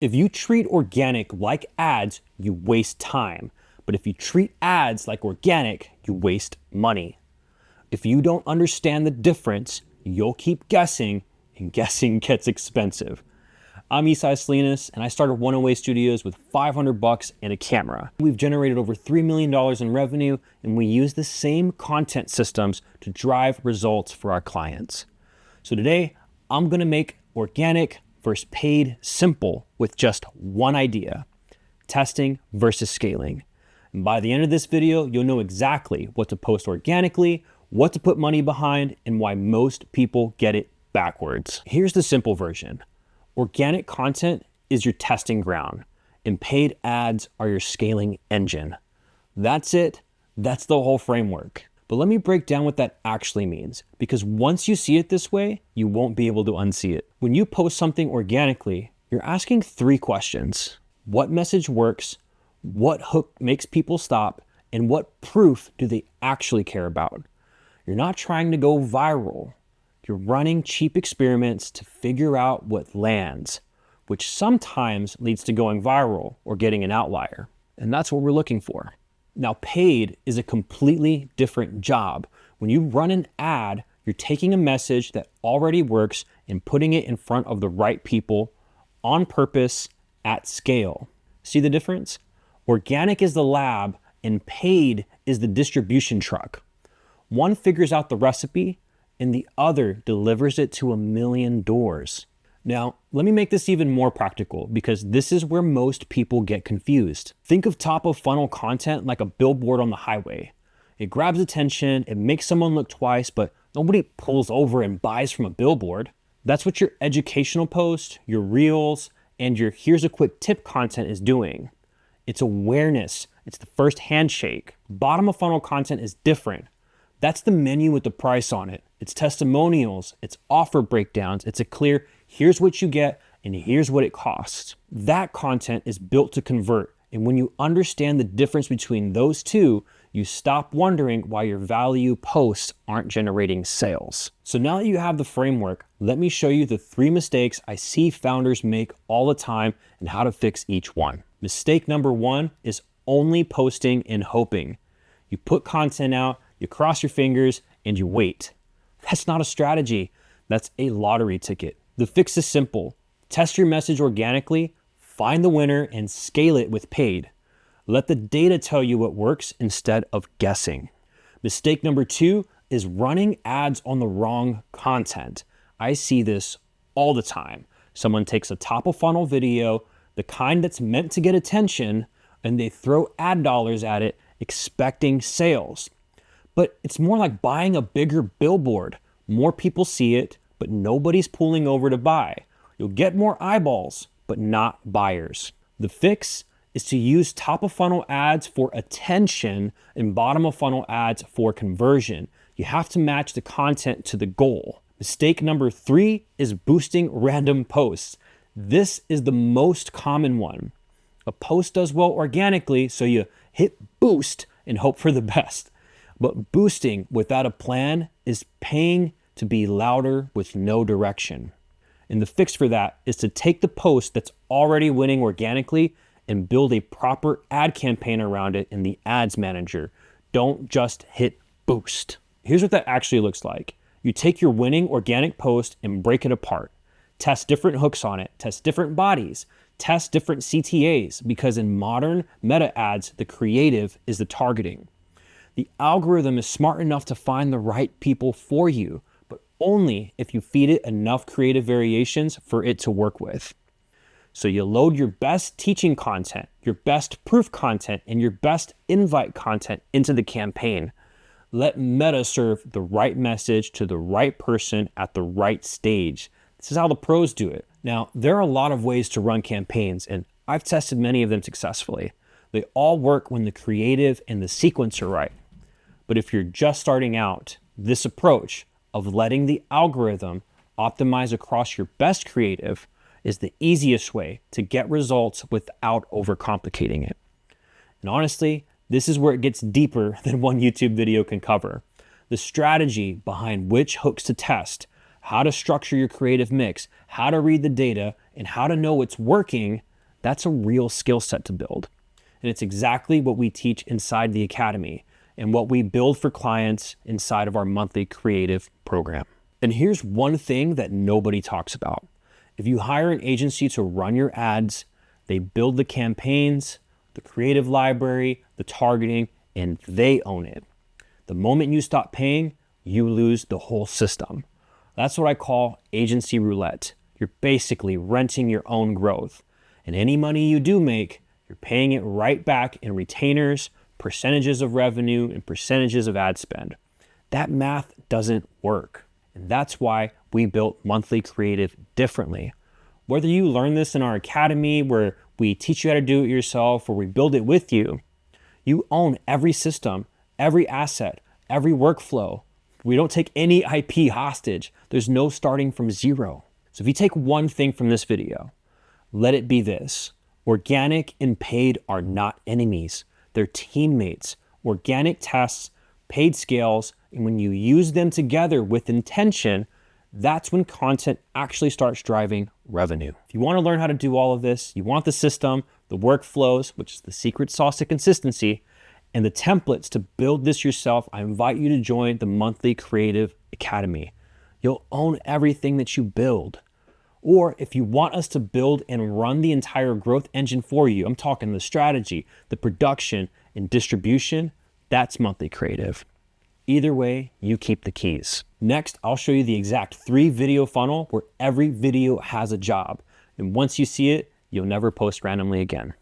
If you treat organic like ads, you waste time. But if you treat ads like organic, you waste money. If you don't understand the difference, you'll keep guessing, and guessing gets expensive. I'm Esai Salinas, and I started 108 Studios with $500 and a camera. We've generated over $3 million in revenue, and we use the same content systems to drive results for our clients. So today, I'm gonna make organic versus paid simple with just one idea: testing versus scaling. And by the end of this video, you'll know exactly what to post organically, what to put money behind, and why most people get it backwards. Here's the simple version. Organic content is your testing ground, and paid ads are your scaling engine. That's it. That's the whole framework. But let me break down what that actually means, because once you see it this way, you won't be able to unsee it. When you post something organically, you're asking 3 questions. What message works? What hook makes people stop? And what proof do they actually care about? You're not trying to go viral. You're running cheap experiments to figure out what lands, which sometimes leads to going viral or getting an outlier. And that's what we're looking for. Now, paid is a completely different job. When you run an ad, you're taking a message that already works and putting it in front of the right people on purpose at scale. See the difference? Organic is the lab and paid is the distribution truck. One figures out the recipe and the other delivers it to 1 million doors. Now, let me make this even more practical, because this is where most people get confused. Think of top of funnel content like a billboard on the highway. It grabs attention, it makes someone look twice, but nobody pulls over and buys from a billboard. That's what your educational post, your reels, and your here's a quick tip content is doing. It's awareness. It's the first handshake. Bottom of funnel content is different. That's the menu with the price on it. It's testimonials, it's offer breakdowns, it's a clear, here's what you get and here's what it costs. That content is built to convert. And when you understand the difference between those two, you stop wondering why your value posts aren't generating sales. So now that you have the framework, let me show you the 3 mistakes I see founders make all the time and how to fix each one. Mistake number 1 is only posting and hoping. You put content out, you cross your fingers, and you wait. That's not a strategy. That's a lottery ticket. The fix is simple. Test your message organically, find the winner, and scale it with paid. Let the data tell you what works instead of guessing. Mistake number 2 is running ads on the wrong content. I see this all the time. Someone takes a top of funnel video, the kind that's meant to get attention, and they throw ad dollars at it expecting sales. But it's more like buying a bigger billboard. More people see it, but nobody's pulling over to buy. You'll get more eyeballs, but not buyers. The fix is to use top of funnel ads for attention and bottom of funnel ads for conversion. You have to match the content to the goal. Mistake number 3 is boosting random posts. This is the most common one. A post does well organically, so you hit boost and hope for the best. But boosting without a plan is paying to be louder with no direction. And the fix for that is to take the post that's already winning organically and build a proper ad campaign around it in the ads manager. Don't just hit boost. Here's what that actually looks like. You take your winning organic post and break it apart. Test different hooks on it, test different bodies, test different CTAs, because in modern meta ads, the creative is the targeting. The algorithm is smart enough to find the right people for you, but only if you feed it enough creative variations for it to work with. So you load your best teaching content, your best proof content, and your best invite content into the campaign. Let Meta serve the right message to the right person at the right stage. This is how the pros do it. Now, there are a lot of ways to run campaigns, and I've tested many of them successfully. They all work when the creative and the sequence are right. But if you're just starting out, this approach of letting the algorithm optimize across your best creative is the easiest way to get results without overcomplicating it. And honestly, this is where it gets deeper than one YouTube video can cover. The strategy behind which hooks to test, how to structure your creative mix, how to read the data, and how to know what's working, That's a real skill set to build. And it's exactly what we teach inside the academy and what we build for clients inside of our monthly creative program. And here's one thing that nobody talks about. If you hire an agency to run your ads, they build the campaigns, the creative library, the targeting, and they own it. The moment you stop paying, you lose the whole system. That's what I call agency roulette. You're basically renting your own growth. And any money you do make, you're paying it right back in retainers, percentages of revenue, and percentages of ad spend. That math doesn't work. And that's why we built monthly creative differently. Whether you learn this in our academy where we teach you how to do it yourself or we build it with you, you own every system, every asset, every workflow. We don't take any IP hostage. There's no starting from zero. So if you take one thing from this video, let it be this. Organic and paid are not enemies. They're teammates. Organic tests, paid scales, and when you use them together with intention, that's when content actually starts driving revenue. If you want to learn how to do all of this, you want the system, the workflows, which is the secret sauce to consistency, and the templates to build this yourself, I invite you to join the Monthly Creative Academy. You'll own everything that you build. Or if you want us to build and run the entire growth engine for you, I'm talking the strategy, the production, and distribution, that's Monthly Creative. Either way, you keep the keys. Next, I'll show you the exact 3-video funnel where every video has a job. And once you see it, you'll never post randomly again.